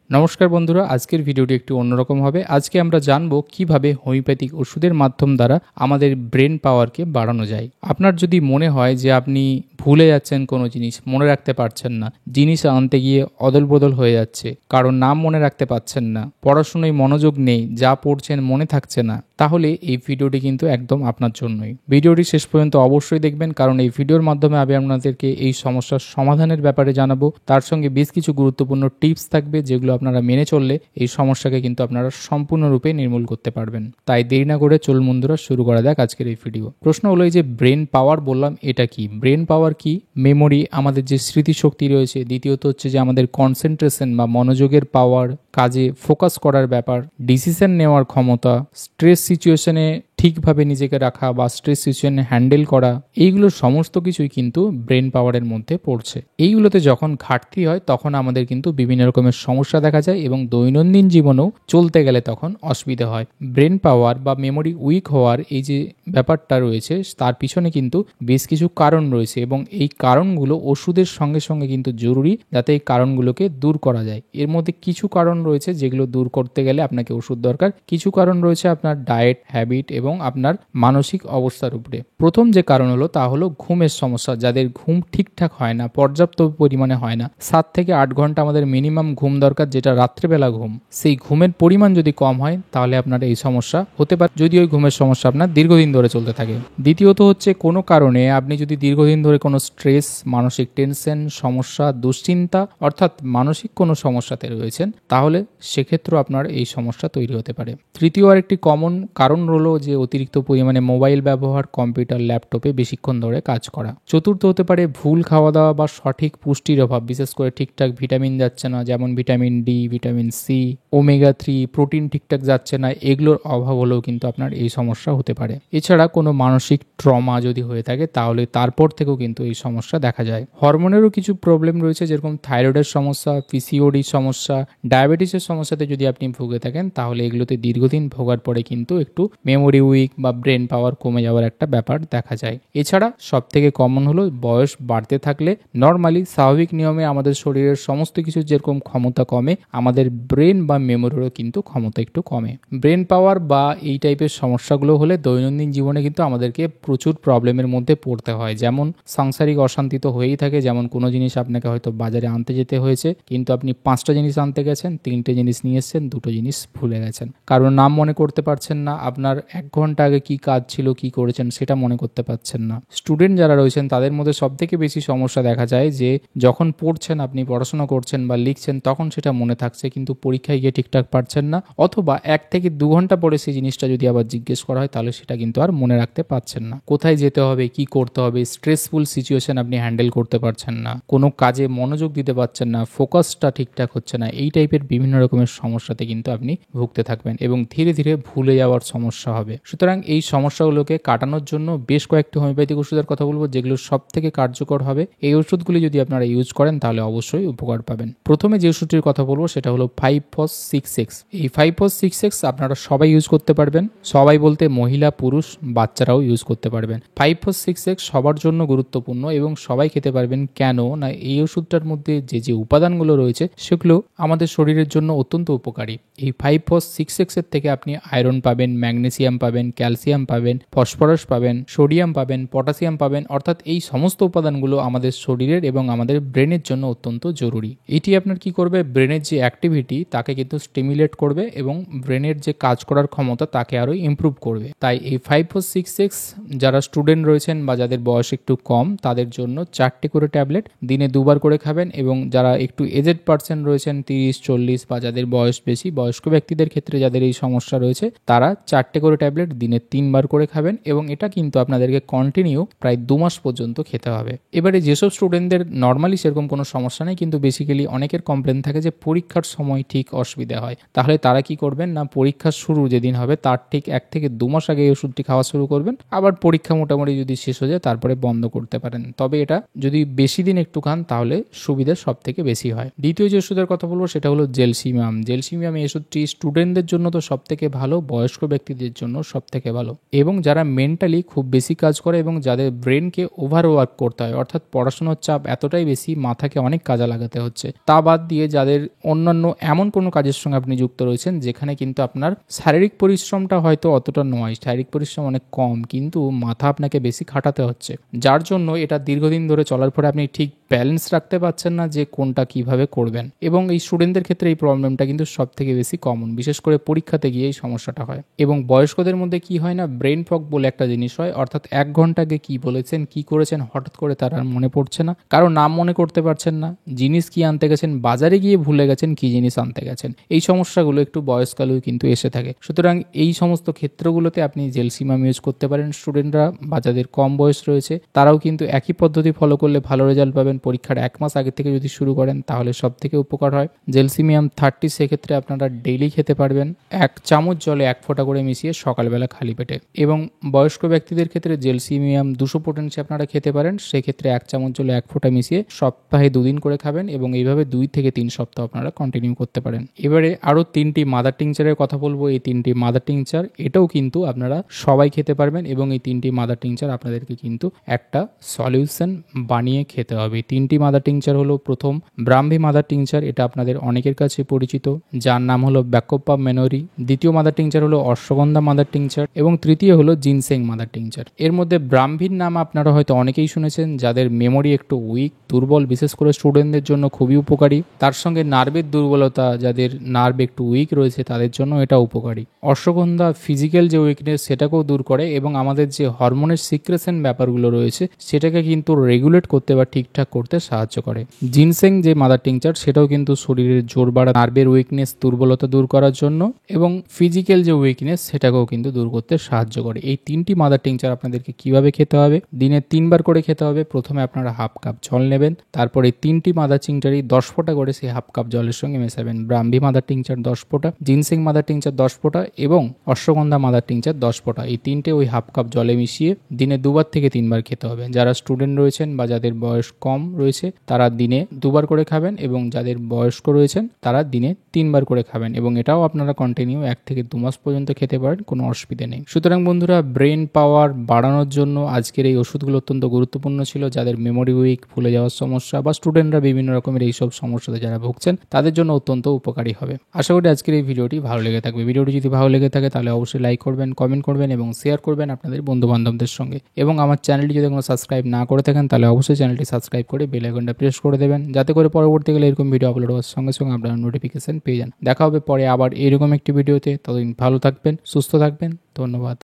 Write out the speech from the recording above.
নমস্কার বন্ধুরা, আজকের ভিডিওটি একটু অন্যরকম হবে। আজকে আমরা জানবো কিভাবে হোমিওপ্যাথিক ওষুধের মাধ্যম দ্বারা আমাদের ব্রেন পাওয়ারকে বাড়ানো যায়। আপনার যদি মনে হয় যে আপনি ভুলে যাচ্ছেন কোনো জিনিস, মনে রাখতে পারছেন না, জিনিস আনতে গিয়ে অদল বদল হয়ে যাচ্ছে, কারণ নাম মনে রাখতে পারছেন না, পড়াশোনায় মনোযোগ নেই, যা পড়ছেন মনে থাকছে না, তাহলে এই ভিডিওটি কিন্তু একদম আপনার জন্যই। ভিডিওটি শেষ পর্যন্ত অবশ্যই দেখবেন, কারণ এই ভিডিওর মাধ্যমে আমি আপনাদেরকে এই সমস্যার সমাধানের ব্যাপারে জানাবো। তার সঙ্গে বেশ কিছু গুরুত্বপূর্ণ টিপস থাকবে, যেগুলো আপনারা মেনে চললে এই সমস্যাকে কিন্তু আপনারা সম্পূর্ণরূপে নির্মূল করতে পারবেন। তাই দেরি না করে চলুন বন্ধুরা, শুরু করা যাক আজকের এই ভিডিও। প্রশ্ন হলো, এই যে ব্রেন পাওয়ার বললাম, এটা কি? ব্রেন পাওয়ার কি? মেমোরি, আমাদের যে স্মৃতিশক্তি রয়েছে। দ্বিতীয়ত হচ্ছে যে আমাদের কনসেন্ট্রেশন বা মনোযোগের পাওয়ার, কাজে ফোকাস করার ব্যাপার, ডিসিশন নেওয়ার ক্ষমতা, স্ট্রেস সিচুয়েশনে ঠিকভাবে নিজেকে রাখা বা স্ট্রেস সিচুয়েশনে হ্যান্ডেল করা, এইগুলো সমস্ত কিছুই কিন্তু ব্রেন পাওয়ারের মধ্যে পড়ছে। এইগুলোতে যখন ঘাটতি হয় তখন আমাদের কিন্তু বিভিন্ন রকমের সমস্যা দেখা যায় এবং দৈনন্দিন জীবনেও চলতে গেলে তখন অসুবিধা হয়। ব্রেন পাওয়ার বা মেমোরি উইক হওয়ার এই যে ব্যাপারটা রয়েছে, তার পিছনে কিন্তু বেশ কিছু কারণ রয়েছে এবং এই কারণগুলো ওষুধের সঙ্গে সঙ্গে কিন্তু জরুরি, যাতে এই কারণগুলোকে দূর করা যায়। এর মধ্যে কিছু কারণ রয়েছে যেগুলো দূর করতে গেলে আপনাকে ওষুধ দরকার। কিছু কারণ রয়েছে আপনার ডায়েট, হ্যাবিট এবং আপনার মানসিক অবস্থার উপরে। প্রথম যে কারণ হলো তা হলো ঘুমের সমস্যা। যাদের ঘুম ঠিকঠাক হয় না, পর্যাপ্ত পরিমাণে হয় না, 7 থেকে 8 ঘন্টা আমাদের মিনিমাম ঘুম দরকার, যেটা রাত্রেবেলা ঘুম, সেই ঘুমের পরিমাণ যদি কম হয় তাহলে আপনার এই সমস্যা হতে পারে, যদি ওই ঘুমের সমস্যা আপনার দীর্ঘদিন ধরে চলতে থাকে। দ্বিতীয়ত হচ্ছে কোনো কারণে আপনি যদি দীর্ঘদিন ধরে কোনো স্ট্রেস, মানসিক টেনশন, সমস্যা, দুশ্চিন্তা অর্থাৎ মানসিক কোনো সমস্যাতে রয়েছেন, তাহলে সেক্ষেত্রেও আপনার এই সমস্যা তৈরি হতে পারে। তৃতীয় আরেকটি কমন কারণ হলো যে অতিরিক্ত পরিমাণে মোবাইল ব্যবহার, কম্পিউটার, ল্যাপটপে বেশিক্ষণ ধরে কাজ করা। চতুর্থ হতে পারে ভুল খাওয়া দাওয়া বা সঠিক পুষ্টির অভাব, বিশেষ করে ঠিকঠাক ভিটামিন যাচ্ছে না, যেমন vitamin D, vitamin C, omega 3, protein ঠিকঠাক যাচ্ছে না, এগুলোর অভাব হলেও কিন্তু আপনার এই সমস্যা হতে পারে। এছাড়া কোনো মানসিক ট্রমা যদি হয়ে থাকে তাহলে তারপর থেকেও কিন্তু এই সমস্যা দেখা যায়। হরমোনেরও কিছু প্রবলেম রয়েছে, যেরকম থাইরয়েডের সমস্যা, পিসিওডি সমস্যা, ডায়াবেটিসের সমস্যাতে যদি আপনি ভুগে থাকেন, তাহলে এগুলোতে দীর্ঘদিন ভোগার পরে কিন্তু একটু মেমোরি উইক বা ব্রেন পাওয়ার কমে যাওয়ার একটা ব্যাপার দেখা যায়। এছাড়া সব থেকে কমন হলো বয়স বাড়তে থাকলে নর্মালি স্বাভাবিক নিয়মে আমাদের শরীরের সমস্ত কিছু যেরকম ক্ষমতা কমে, আমাদের ব্রেন বা মেমোরিরও কিন্তু ক্ষমতা একটু কমে। ব্রেন পাওয়ার বা এই টাইপের সমস্যাগুলো হলে দৈনন্দিন জীবনে কিন্তু আমাদেরকে প্রচুর প্রবলেমের মধ্যে পড়তে হয়। যেমন সাংসারিক অশান্তি তো হয়েই থাকে, যেমন কোনো জিনিস আপনাকে হয়তো বাজারে আনতে যেতে হয়েছে, কিন্তু আপনি 5টা জিনিস আনতে গেছেন, 3টে জিনিস নিয়ে এসেছেন, 2টো জিনিস ভুলে গেছেন, কারণ নাম মনে করতে পারছেন না, আপনার 1 ঘন্টা আগে কি কাজ ছিল, কি করেছেন সেটা মনে করতে পারছেন না। স্টুডেন্ট যারা রয়েছেন তাদের মধ্যে সব থেকে বেশি সমস্যা দেখা যায় যে যখন পড়ছেন, আপনি পড়াশোনা করছেন বা লিখছেন, তখন সেটা মনে থাকছে কিন্তু পরীক্ষায় গিয়ে ঠিকঠাক পারছেন না, অথবা 1 থেকে 2 ঘন্টা পরে সেই জিনিসটা যদি আবার জিজ্ঞেস করা হয় তাহলে সেটা কিন্তু আর মনে রাখতে পারছেন না। কোথায় যেতে হবে, কি করতে হবে, স্ট্রেসফুল সিচুয়েশন আপনি হ্যান্ডেল করতে পারছেন না, কোনো কাজে মনোযোগ দিতে পারছেন না, ফোকাসটা ঠিকঠাক হচ্ছে না, এই টাইপের বিভিন্ন রকমের সমস্যাতে কিন্তু আপনি ভুগতে থাকবেন এবং ধীরে ধীরে ভুলে যাওয়ার সমস্যা হবে। সুতরাং এই সমস্যাগুলোকে কাটানোর জন্য বেশ কয়েকটি হোমিওপ্যাথিক ওষুধের কথা বলবো, যেগুলো সব থেকে কার্যকর হবে। এই ওষুধগুলি যদি আপনারা ইউজ করেন তাহলে অবশ্যই উপকার পাবেন। প্রথমে যে ওষুধটির কথা বলবো সেটা হলো 5-phos-6x। এই 5-phos-6x আপনারা সবাই ইউজ করতে পারবেন, সবাই বলতে মহিলা, পুরুষ, বাচ্চারাও ইউজ করতে পারবেন। 5-phos-6x সবার জন্য গুরুত্বপূর্ণ এবং সবাই খেতে পারবেন। কেন না, এই ওষুধটার মধ্যে যে যে উপাদানগুলো রয়েছে সেগুলো আমাদের শরীরের জন্য অত্যন্ত উপকারী। এই 5-phos-6x এর থেকে আপনি আয়রন পাবেন, ম্যাগনেসিয়াম পাবেন, ক্যালসিয়াম পাবেন, ফসফরাস পাবেন, সোডিয়াম পাবেন, পটাশিয়াম পাবেন, অর্থাৎ এই সমস্ত উপাদানগুলো আমাদের শরীরের এবং আমাদের ব্রেনের জন্য অত্যন্ত জরুরি। এটি আপনার কি করবে, ব্রেনের যে অ্যাক্টিভিটি তাকে কিন্তু স্টিমুলেট করবে এবং ব্রেনের যে কাজ করার ক্ষমতা তাকে আরো ইমপ্রুভ করবে। তাই এই 5-phos-6x যারা স্টুডেন্ট রয়েছেন বা যাদের বয়স একটু কম, তাদের জন্য 4টে করে ট্যাবলেট দিনে 2বার করে খাবেন, এবং যারা একটু এজেড পার্সন রয়েছেন 30-40 বা যাদের বয়স বেশি, বয়স্ক ব্যক্তিদের ক্ষেত্রে যাদের এই সমস্যা রয়েছে, তারা 4টে করে ট্যাবলেট দিনে 3বার করে খাবেন এবং এটা কিন্তু আপনাদেরকে কন্টিনিউ প্রায় 2 মাস পর্যন্ত খেতে হবে। এবারে যেসব স্টুডেন্টদের নর্মালি সেরকম কোনো সমস্যা নেই, কিন্তু বেসিক্যালি অনেকের কমপ্লেন থাকে যে পরীক্ষার সময় ঠিক অসুবিধা হয়, তাহলে তারা কি করবেন না, পরীক্ষার শুরু যেদিন হবে তার ঠিক 1 থেকে 2 মাস আগে এই ওষুধটি খাওয়া শুরু করবেন। আবার পরীক্ষা মোটামুটি যদি শেষ হয়ে যায় তারপরে বন্ধ করতে পারেন, তবে এটা যদি বেশি দিন একটু খান তাহলে সুবিধা সব থেকে বেশি হয়। দ্বিতীয় যে ওষুধের কথা বলবো সেটা হলো জেলসিমিয়াম। জেলসিমিয়াম এই ওষুধটি স্টুডেন্টদের জন্য তো সব থেকে ভালো, বয়স্ক ব্যক্তিদের জন্য সব থেকে ভালো। এবং যারা মেন্টালি খুব বেশি কাজ করে এবং যাদের ব্রেনকে ওভারওয়ার্ক করতে হয়, অর্থাৎ পড়াশোনার চাপ এতটাই বেশি, মাথাকে অনেক কাজে লাগাতে হচ্ছে, তা বাদ দিয়ে যাদের অন্যান্য এমন কোনো কাজের সঙ্গে আপনি যুক্ত রয়েছেন যেখানে কিন্তু আপনার শারীরিক পরিশ্রমটা হয়তো অতটা নয়, শারীরিক পরিশ্রম অনেক কম, কিন্তু মাথা আপনাকে বেশি খাটাতে হচ্ছে, যার জন্য এটা দীর্ঘদিন ধরে চলার পরে আপনি ঠিক ব্যালেন্স রাখতে পারছেন না যে কোনটা কিভাবে করবেন। এবং এই স্টুডেন্টদের ক্ষেত্রে এই প্রবলেমটা কিন্তু সব থেকে বেশি কমন, বিশেষ করে পরীক্ষাতে গিয়ে এই সমস্যাটা হয়। এবং বয়স্কদের মধ্যে কি হয় না, ব্রেন ফগ বলে একটা জিনিস হয়, অর্থাৎ 1 ঘন্টা আগে কি বলেছেন কি করেছেন হঠাৎ করে তার আর মনে পড়ছে না, কারো নাম মনে করতে পারছেন না, জিনিস কি আনতে গেছেন, বাজারে গিয়ে ভুলে গেছেন কি জিনিস আনতে গেছেন। এই সমস্যাগুলো একটু বয়সকালেও কিন্তু এসে থাকে। সুতরাং এই সমস্ত ক্ষেত্রগুলোতে আপনি জেলসিমাম ইউজ করতে পারেন। স্টুডেন্টরা বা যাদের কম বয়স রয়েছে তারাও কিন্তু একই পদ্ধতি ফলো করলে ভালো রেজাল্ট পাবেন। পরীক্ষার 1 মাস আগে থেকে যদি শুরু করেন তাহলে সব থেকে উপকার হয়। জেলসিমিয়াম 30 সেক্ষেত্রে আপনারা ডেইলি খেতে পারবেন। 1 চামচ জলে 1 ফোঁটা করে মিশিয়ে সকালবেলা খালি পেটে। এবং বয়স্ক ব্যক্তিদের ক্ষেত্রে জেলসিমিয়াম 200 পোটেন্সি আপনারা খেতে পারেন। সেক্ষেত্রে 1 চামচ জলে 1 ফোঁটা মিশিয়ে সপ্তাহে 2 দিন করে খাবেন এবং এইভাবে 2 থেকে 3 সপ্তাহ আপনারা কন্টিনিউ করতে পারেন। এবারে আরও 3টি মাদার টিংচারের কথা বলবো। এই 3টি মাদার টিংচার এটাও কিন্তু আপনারা সবাই খেতে পারবেন এবং এই 3টি মাদার টিংচার আপনাদেরকে কিন্তু একটা সলিউশন বানিয়ে খেতে হবে। 3টি মাদার টিংচার হলো, প্রথম ব্রাহ্মী মাদার টিংচার, এটা আপনাদের অনেকের কাছে পরিচিত, যার নাম হলো ব্যাকোপা মেনোরি। দ্বিতীয় মাদার টিংচার হলো অশ্বগন্ধা মাদার টিংচার এবং তৃতীয় হলো জিনসেং মাদার টিংচার। এর মধ্যে ব্রাহ্মীর নাম আপনারা হয়তো অনেকেই শুনেছেন, যাদের মেমোরি একটু উইক, দুর্বল, বিশেষ করে স্টুডেন্টদের জন্য খুবই উপকারী। তার সঙ্গে নার্ভের দুর্বলতা, যাদের নার্ভ একটু উইক রয়েছে তাদের জন্য এটা উপকারী। অশ্বগন্ধা ফিজিক্যাল যে উইকনেস সেটাকেও দূর করে এবং আমাদের যে হরমোনের সিক্রেশন ব্যাপারগুলো রয়েছে সেটাকে কিন্তু রেগুলেট করতে বা ঠিকঠাক করতে সাহায্য করে। জিনসেং যে মাদার টিংচার সেটাও কিন্তু শরীরের জোর বাড়া, নার্ভের উইকনেস, দুর্বলতা দূর করার জন্য এবং ফিজিক্যাল যে উইকনেস সেটাকেও কিন্তু দূর করতে সাহায্য করে। এই 3টি মাদার টিংচার আপনাদেরকে কিভাবে খেতে হবে, দিনে 3 বার করে খেতে হবে। প্রথমে আপনারা 1/2 কাপ জল নেবেন, তারপরে 3টি মাদার টিংচারই 10 ফোঁটা করে সেই 1/2 কাপ জলের সঙ্গে মেশাবেন। ব্রাহ্মী মাদার টিংচার 10 ফোঁটা, জিনসেং মাদার টিংচার 10 ফোঁটা এবং অশ্বগন্ধা মাদার টিংচার 10 ফোঁটা, এই 3টে ওই 1/2 কাপ জলে মিশিয়ে দিনে 2 বার থেকে 3 বার খেতে হবে। যারা স্টুডেন্ট রয়েছেন বা যাদের বয়স কম রয়েছে তারা দিনে 2 বার করে খাবেন এবং যাদের বয়স্ক রয়েছেন তারা দিনে 3 বার করে খাবেন এবং এটাও আপনারা কন্টিনিউ 1 থেকে 2 মাস পর্যন্ত খেতে পারেন, কোনো অসুবিধা নেই। সুতরাং বন্ধুরা, ব্রেন পাওয়ার বাড়ানোর জন্য আজকের এই ওষুধগুলো অত্যন্ত গুরুত্বপূর্ণ ছিল। যাদের মেমোরি উইক, ভুলে যাওয়ার সমস্যা বা স্টুডেন্টরা বিভিন্ন রকমের এইসব সমস্যাতে যারা ভুগছেন তাদের জন্য অত্যন্ত উপকারী হবে। আশা করি আজকের এই ভিডিওটি ভালো লেগে থাকবে। ভিডিওটি যদি ভালো লেগে থাকে তাহলে অবশ্যই লাইক করবেন, কমেন্ট করবেন এবং শেয়ার করবেন আপনাদের বন্ধু বান্ধবদের সঙ্গে। এবং আমার চ্যানেলটি যদি কোনো সাবস্ক্রাইব না করে থাকেন তাহলে অবশ্যই চ্যানেলটি সাবস্ক্রাইব করে বেল আইকনটা প্রেস করে দেবেন, যাতে করে পরবর্তীকালে এরকম ভিডিও আপলোড হওয়ার সঙ্গে সঙ্গে আপনারা নোটিফিকেশন পেয়ে যান। দেখা হবে পরে আবার এরকম একটি ভিডিওতে। ততদিন ভালো থাকবেন, সুস্থ থাকবেন। ধন্যবাদ।